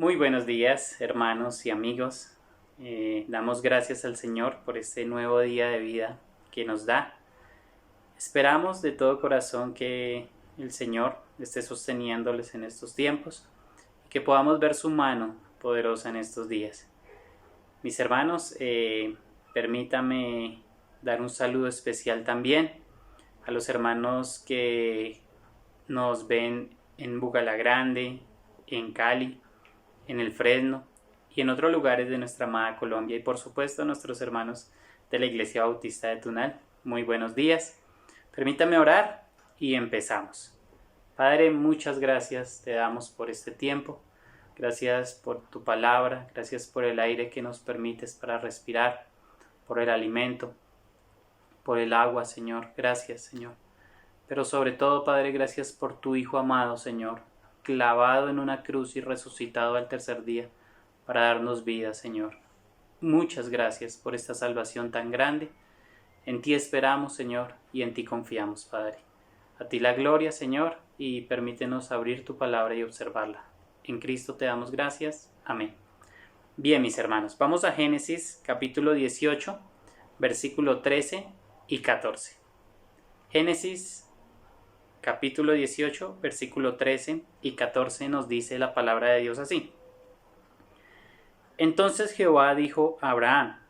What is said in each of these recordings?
Muy buenos días, hermanos y amigos. Damos gracias al Señor por este nuevo día de vida que nos da. Esperamos de todo corazón que el Señor esté sosteniéndoles en estos tiempos y que podamos ver su mano poderosa en estos días. Mis hermanos, permítame dar un saludo especial también a los hermanos que nos ven en Bugalagrande, en Cali, en el Fresno y en otros lugares de nuestra amada Colombia, y por supuesto a nuestros hermanos de la Iglesia Bautista de Tunal. Muy buenos días. Permítame orar y empezamos. Padre, muchas gracias te damos por este tiempo. Gracias por tu palabra, gracias por el aire que nos permites para respirar, por el alimento, por el agua, Señor. Gracias, Señor. Pero sobre todo, Padre, gracias por tu Hijo amado, Señor, clavado en una cruz y resucitado al tercer día para darnos vida, Señor. Muchas gracias por esta salvación tan grande. En ti esperamos, Señor, y en ti confiamos, Padre. A ti la gloria, Señor, y permítenos abrir tu palabra y observarla. En Cristo te damos gracias. Amén. Bien, mis hermanos, vamos a Génesis capítulo 18, versículo 13 y 14. Génesis capítulo 18, versículo 13 y 14 nos dice la palabra de Dios así. Entonces Jehová dijo a Abraham: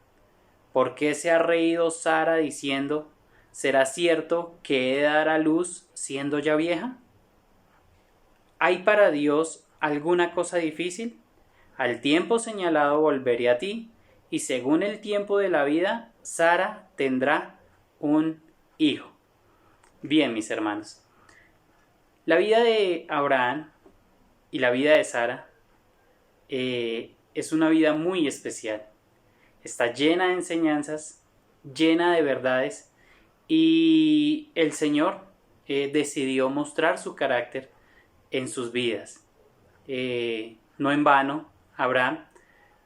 ¿por qué se ha reído Sara diciendo, ¿será cierto que he de dar a luz siendo ya vieja? ¿Hay para Dios alguna cosa difícil? Al tiempo señalado volveré a ti, y según el tiempo de la vida, Sara tendrá un hijo. Bien, mis hermanos, la vida de Abraham y la vida de Sara es una vida muy especial. Está llena de enseñanzas, llena de verdades, y el Señor decidió mostrar su carácter en sus vidas. No en vano, Abraham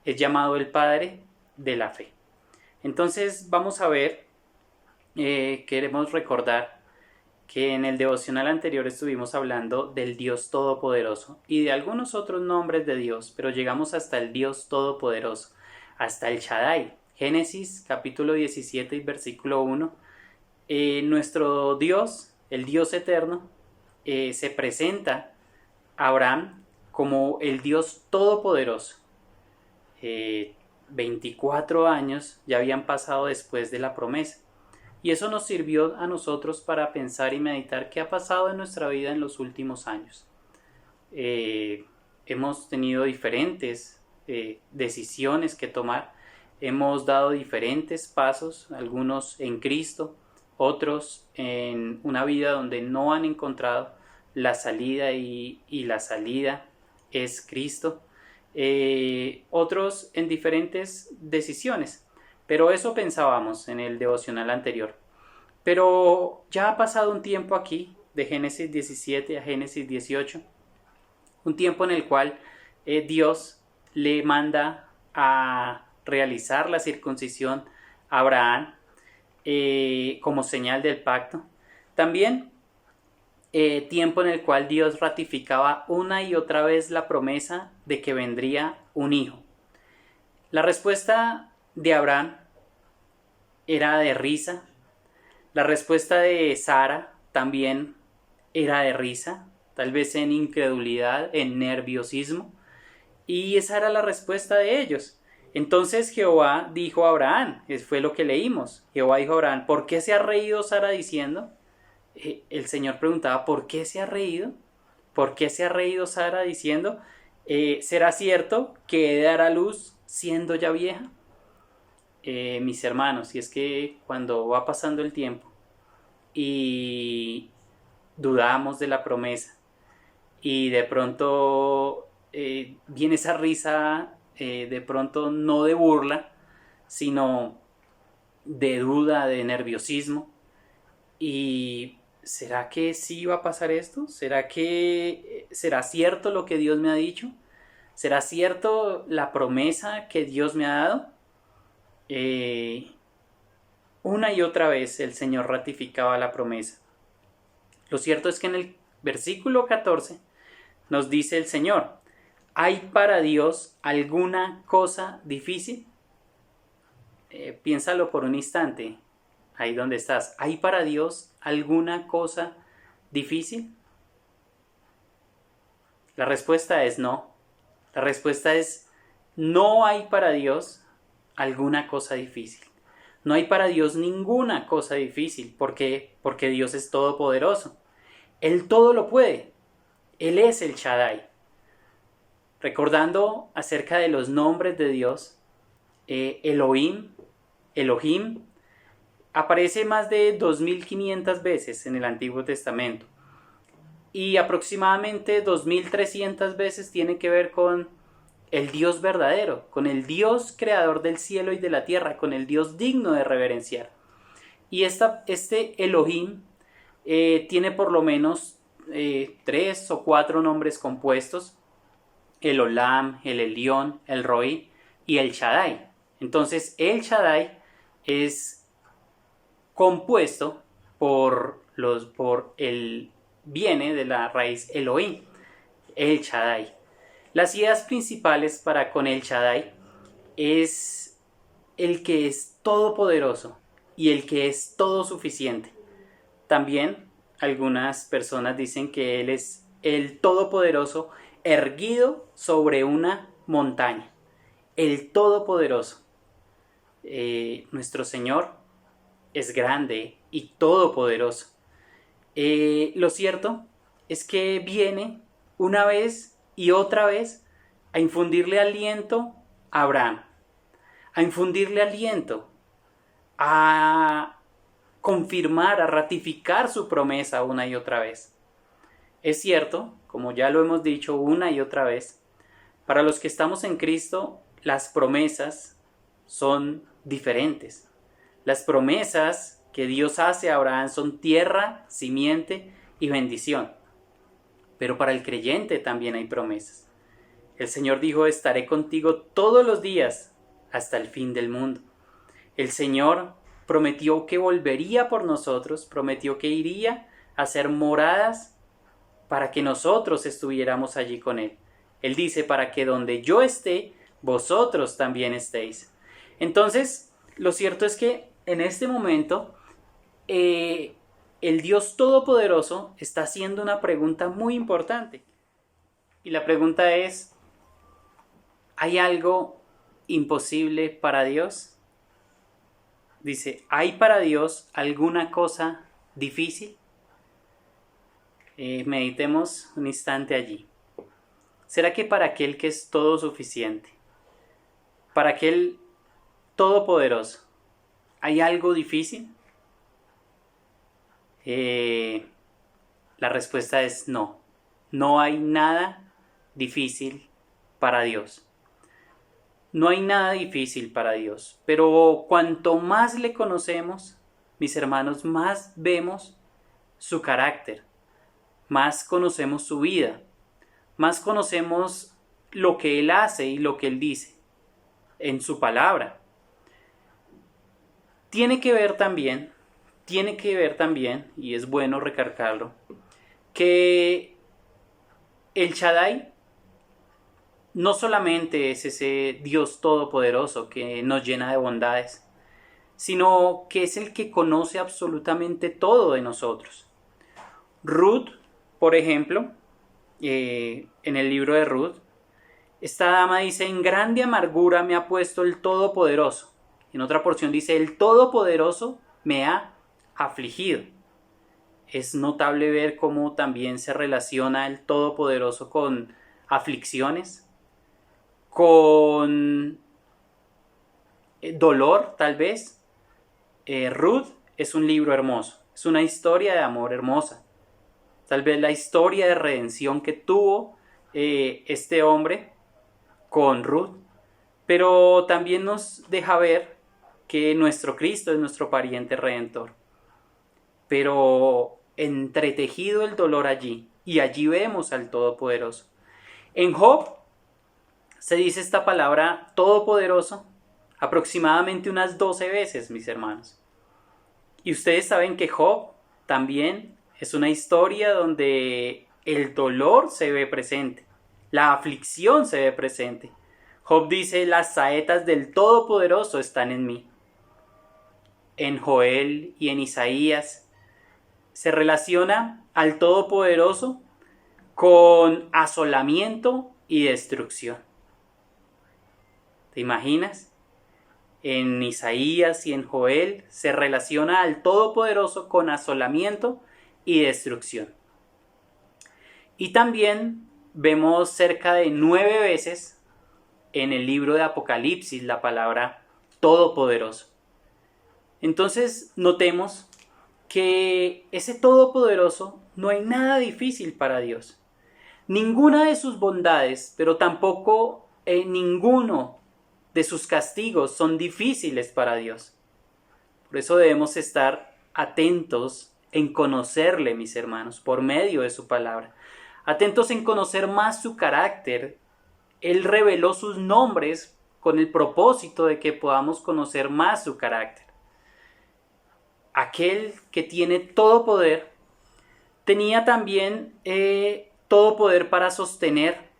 es llamado el padre de la fe. Entonces vamos a ver, queremos recordar que en el devocional anterior estuvimos hablando del Dios Todopoderoso y de algunos otros nombres de Dios, pero llegamos hasta el Dios Todopoderoso, hasta el Shaddai. Génesis capítulo 17 y versículo 1. Nuestro Dios, el Dios eterno, se presenta a Abraham como el Dios Todopoderoso. 24 años ya habían pasado después de la promesa. Y eso nos sirvió a nosotros para pensar y meditar qué ha pasado en nuestra vida en los últimos años. Hemos tenido diferentes decisiones que tomar, hemos dado diferentes pasos, algunos en Cristo, otros en una vida donde no han encontrado la salida y la salida es Cristo, otros en diferentes decisiones. Pero eso pensábamos en el devocional anterior. Pero ya ha pasado un tiempo aquí, de Génesis 17 a Génesis 18, un tiempo en el cual Dios le manda a realizar la circuncisión a Abraham como señal del pacto. También tiempo en el cual Dios ratificaba una y otra vez la promesa de que vendría un hijo. La respuesta de Abraham era de risa. La respuesta de Sara también era de risa, tal vez en incredulidad, en nerviosismo. Y esa era la respuesta de ellos. Entonces Jehová dijo a Abraham, fue lo que leímos. Jehová dijo a Abraham: ¿por qué se ha reído Sara diciendo? El Señor preguntaba: ¿por qué se ha reído? ¿Por qué se ha reído Sara diciendo, ¿será cierto que he de dar a luz siendo ya vieja? Mis hermanos, y es que cuando va pasando el tiempo y dudamos de la promesa y de pronto viene esa risa, de pronto no de burla, sino de duda, de nerviosismo, y ¿será que sí va a pasar esto? ¿Será cierto lo que Dios me ha dicho? ¿Será cierto la promesa que Dios me ha dado? Una y otra vez el Señor ratificaba la promesa. Lo cierto es que en el versículo 14 nos dice el Señor: ¿hay para Dios alguna cosa difícil? Piénsalo por un instante, ahí donde estás. ¿Hay para Dios alguna cosa difícil? La respuesta es no. La respuesta es no hay para Dios alguna cosa difícil. No hay para Dios ninguna cosa difícil. ¿Por qué? Porque Dios es todopoderoso. Él todo lo puede. Él es el Shaddai. Recordando acerca de los nombres de Dios, Elohim, aparece más de 2500 veces en el Antiguo Testamento. Y aproximadamente 2300 veces tiene que ver con el Dios verdadero, con el Dios creador del cielo y de la tierra, con el Dios digno de reverenciar. Y este Elohim tiene por lo menos 3 o 4 nombres compuestos: el Olam, el Elión, el Roí y el Shaddai. Entonces el Shaddai es compuesto viene de la raíz Elohim, el Shaddai. Las ideas principales para con el Shaddai es el que es todopoderoso y el que es todo suficiente. También algunas personas dicen que Él es el todopoderoso erguido sobre una montaña. El todopoderoso. Nuestro Señor es grande y todopoderoso. Lo cierto es que viene una vez y otra vez a infundirle aliento a Abraham, a infundirle aliento, a confirmar, a ratificar su promesa una y otra vez. Es cierto, como ya lo hemos dicho una y otra vez, para los que estamos en Cristo, las promesas son diferentes. Las promesas que Dios hace a Abraham son tierra, simiente y bendición. Pero para el creyente también hay promesas. El Señor dijo: estaré contigo todos los días hasta el fin del mundo. El Señor prometió que volvería por nosotros, prometió que iría a hacer moradas para que nosotros estuviéramos allí con Él. Él dice: para que donde yo esté, vosotros también estéis. Entonces, lo cierto es que en este momento, el Dios Todopoderoso está haciendo una pregunta muy importante. Y la pregunta es: ¿hay algo imposible para Dios? Dice: ¿hay para Dios alguna cosa difícil? Meditemos un instante allí. ¿Será que para aquel que es todo suficiente, para aquel todopoderoso, hay algo difícil? La respuesta es no. No hay nada difícil para Dios. No hay nada difícil para Dios. Pero cuanto más le conocemos, mis hermanos, más vemos su carácter, más conocemos su vida, más conocemos lo que Él hace y lo que Él dice en su palabra. Tiene que ver también, y es bueno recalcarlo, que el Shaddai no solamente es ese Dios todopoderoso que nos llena de bondades, sino que es el que conoce absolutamente todo de nosotros. Ruth, por ejemplo, en el libro de Ruth, esta dama dice: en grande amargura me ha puesto el Todopoderoso. En otra porción dice: el Todopoderoso me ha afligido. Es notable ver cómo también se relaciona el Todopoderoso con aflicciones, con dolor tal vez. Ruth es un libro hermoso, es una historia de amor hermosa. Tal vez la historia de redención que tuvo este hombre con Ruth, pero también nos deja ver que nuestro Cristo es nuestro pariente redentor. Pero entretejido el dolor allí, y allí vemos al Todopoderoso. En Job se dice esta palabra todopoderoso aproximadamente unas 12 veces, mis hermanos. Y ustedes saben que Job también es una historia donde el dolor se ve presente, La aflicción se ve presente. Job dice, las saetas del Todopoderoso están en mí. En Joel y en Isaías se relaciona al Todopoderoso con asolamiento y destrucción. ¿Te imaginas? En Isaías y en Joel se relaciona al Todopoderoso con asolamiento y destrucción. Y también vemos cerca de 9 veces en el libro de Apocalipsis la palabra Todopoderoso. Entonces notemos que ese Todopoderoso no hay nada difícil para Dios. Ninguna de sus bondades, pero tampoco ninguno de sus castigos son difíciles para Dios. Por eso debemos estar atentos en conocerle, mis hermanos, por medio de su palabra. Atentos en conocer más su carácter. Él reveló sus nombres con el propósito de que podamos conocer más su carácter. Aquel que tiene todo poder, tenía también todo poder para sostener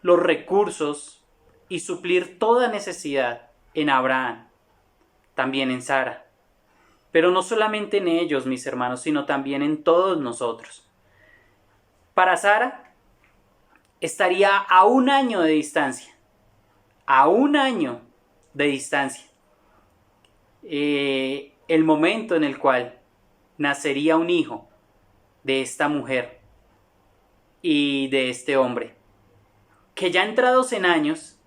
los recursos y suplir toda necesidad en Abraham, también en Sara. Pero no solamente en ellos, mis hermanos, sino también en todos nosotros. Para Sara estaría a 1 año de distancia. A 1 año de distancia. El momento en el cual nacería un hijo de esta mujer y de este hombre, que ya entrados en años,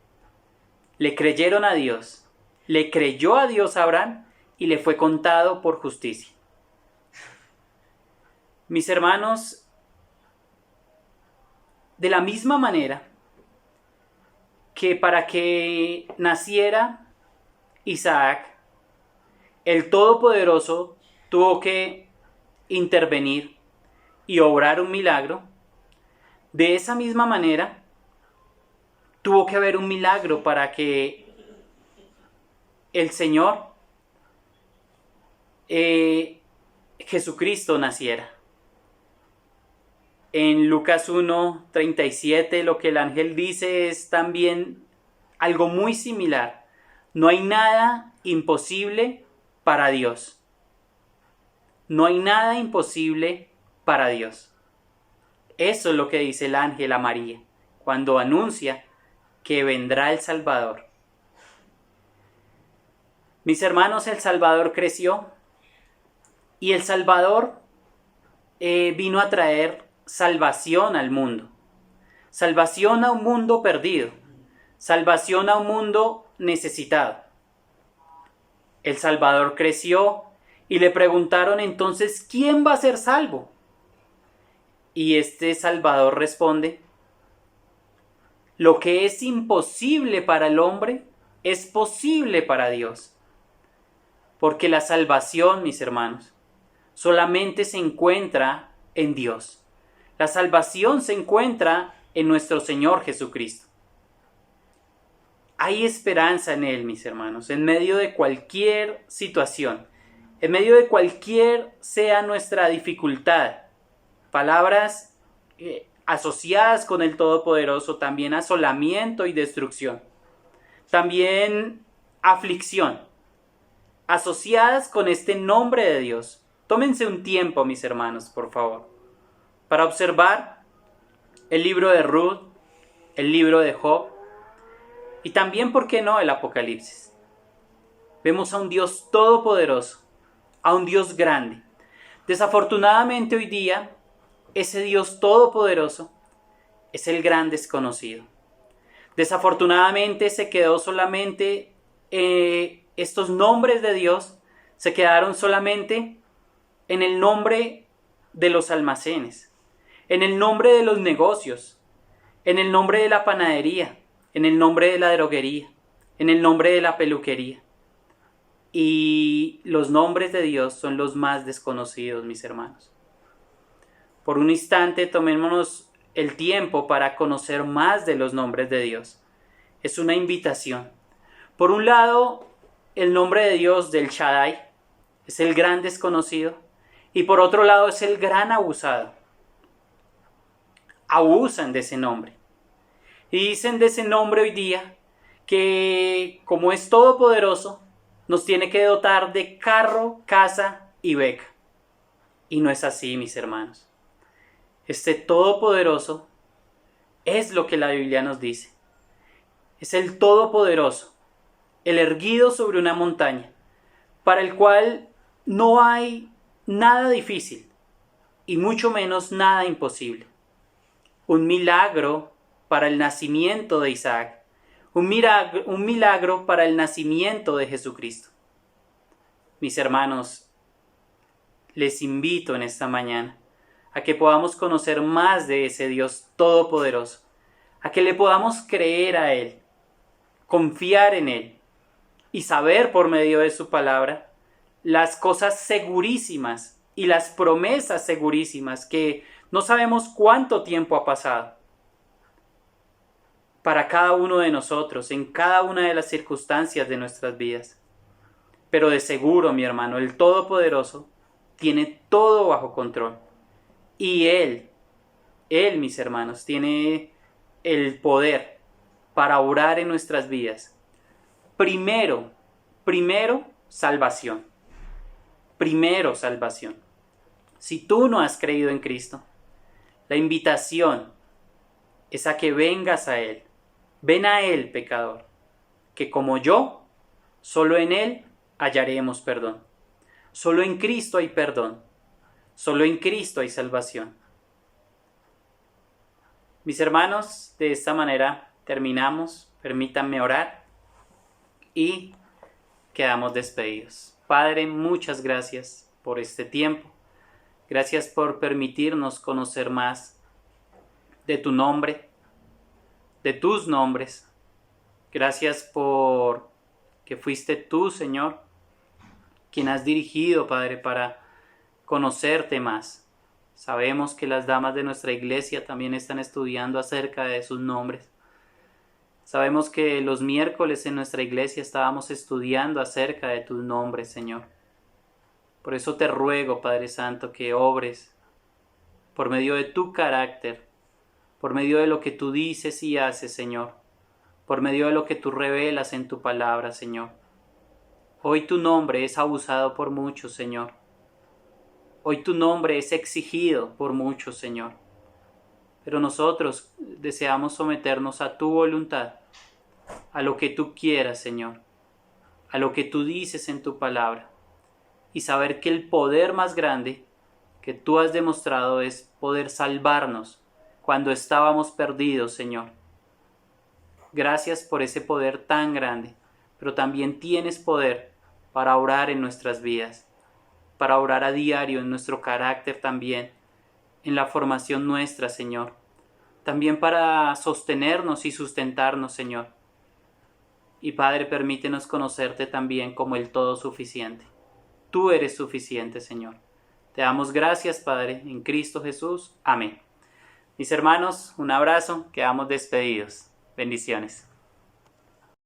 le creyeron a Dios, le creyó a Dios Abraham y le fue contado por justicia. Mis hermanos, de la misma manera que para que naciera Isaac, el Todopoderoso tuvo que intervenir y obrar un milagro, de esa misma manera tuvo que haber un milagro para que el Señor Jesucristo naciera. En Lucas 1:37 lo que el ángel dice es también algo muy similar. No hay nada imposible para Dios. No hay nada imposible para Dios. Eso es lo que dice el ángel a María cuando anuncia que vendrá el Salvador. Mis hermanos, el Salvador creció y el Salvador vino a traer salvación al mundo. Salvación a un mundo perdido. Salvación a un mundo necesitado. El Salvador creció y le preguntaron entonces, ¿quién va a ser salvo? Y este Salvador responde, lo que es imposible para el hombre es posible para Dios. Porque la salvación, mis hermanos, solamente se encuentra en Dios. La salvación se encuentra en nuestro Señor Jesucristo. Hay esperanza en Él, mis hermanos, en medio de cualquier situación, en medio de cualquier sea nuestra dificultad. Palabras asociadas con el Todopoderoso, también asolamiento y destrucción. También aflicción, asociadas con este nombre de Dios. Tómense un tiempo, mis hermanos, por favor, para observar el libro de Ruth, el libro de Job, y también, ¿por qué no?, el Apocalipsis. Vemos a un Dios todopoderoso, a un Dios grande. Desafortunadamente hoy día, ese Dios todopoderoso es el gran desconocido. Desafortunadamente se quedó solamente, estos nombres de Dios se quedaron solamente en el nombre de los almacenes, en el nombre de los negocios, en el nombre de la panadería, en el nombre de la droguería, en el nombre de la peluquería. Y los nombres de Dios son los más desconocidos, mis hermanos. Por un instante tomémonos el tiempo para conocer más de los nombres de Dios. Es una invitación. Por un lado, el nombre de Dios del Shaddai es el gran desconocido, y por otro lado es el gran abusado. Abusan de ese nombre. Y dicen de ese nombre hoy día que, como es todopoderoso, nos tiene que dotar de carro, casa y beca. Y no es así, mis hermanos. Este todopoderoso es lo que la Biblia nos dice. Es el todopoderoso, el erguido sobre una montaña, para el cual no hay nada difícil y mucho menos nada imposible. Un milagro para el nacimiento de Isaac, un milagro para el nacimiento de Jesucristo. Mis hermanos, les invito en esta mañana a que podamos conocer más de ese Dios todopoderoso, a que le podamos creer a Él, confiar en Él y saber por medio de su palabra las cosas segurísimas y las promesas segurísimas que no sabemos cuánto tiempo ha pasado para cada uno de nosotros, en cada una de las circunstancias de nuestras vidas. Pero de seguro, mi hermano, el Todopoderoso tiene todo bajo control. Y Él, mis hermanos, tiene el poder para obrar en nuestras vidas. Primero, salvación. Primero, salvación. Si tú no has creído en Cristo, la invitación es a que vengas a Él. Ven a Él, pecador, que como yo, solo en Él hallaremos perdón. Solo en Cristo hay perdón. Solo en Cristo hay salvación. Mis hermanos, de esta manera terminamos. Permítanme orar y quedamos despedidos. Padre, muchas gracias por este tiempo. Gracias por permitirnos conocer más de tu nombre, de tus nombres. Gracias por que fuiste tú, Señor, quien has dirigido, Padre, para conocerte más. Sabemos que las damas de nuestra iglesia también están estudiando acerca de sus nombres. Sabemos que los miércoles en nuestra iglesia estábamos estudiando acerca de tus nombres, Señor. Por eso te ruego, Padre Santo, que obres por medio de tu carácter, por medio de lo que tú dices y haces, Señor, por medio de lo que tú revelas en tu palabra, Señor. Hoy tu nombre es abusado por muchos, Señor. Hoy tu nombre es exigido por muchos, Señor. Pero nosotros deseamos someternos a tu voluntad, a lo que tú quieras, Señor, a lo que tú dices en tu palabra, y saber que el poder más grande que tú has demostrado es poder salvarnos cuando estábamos perdidos, Señor. Gracias por ese poder tan grande, pero también tienes poder para obrar en nuestras vidas, para obrar a diario en nuestro carácter también, en la formación nuestra, Señor. También para sostenernos y sustentarnos, Señor. Y Padre, permítenos conocerte también como el todo suficiente. Tú eres suficiente, Señor. Te damos gracias, Padre, en Cristo Jesús. Amén. Mis hermanos, un abrazo, quedamos despedidos. Bendiciones.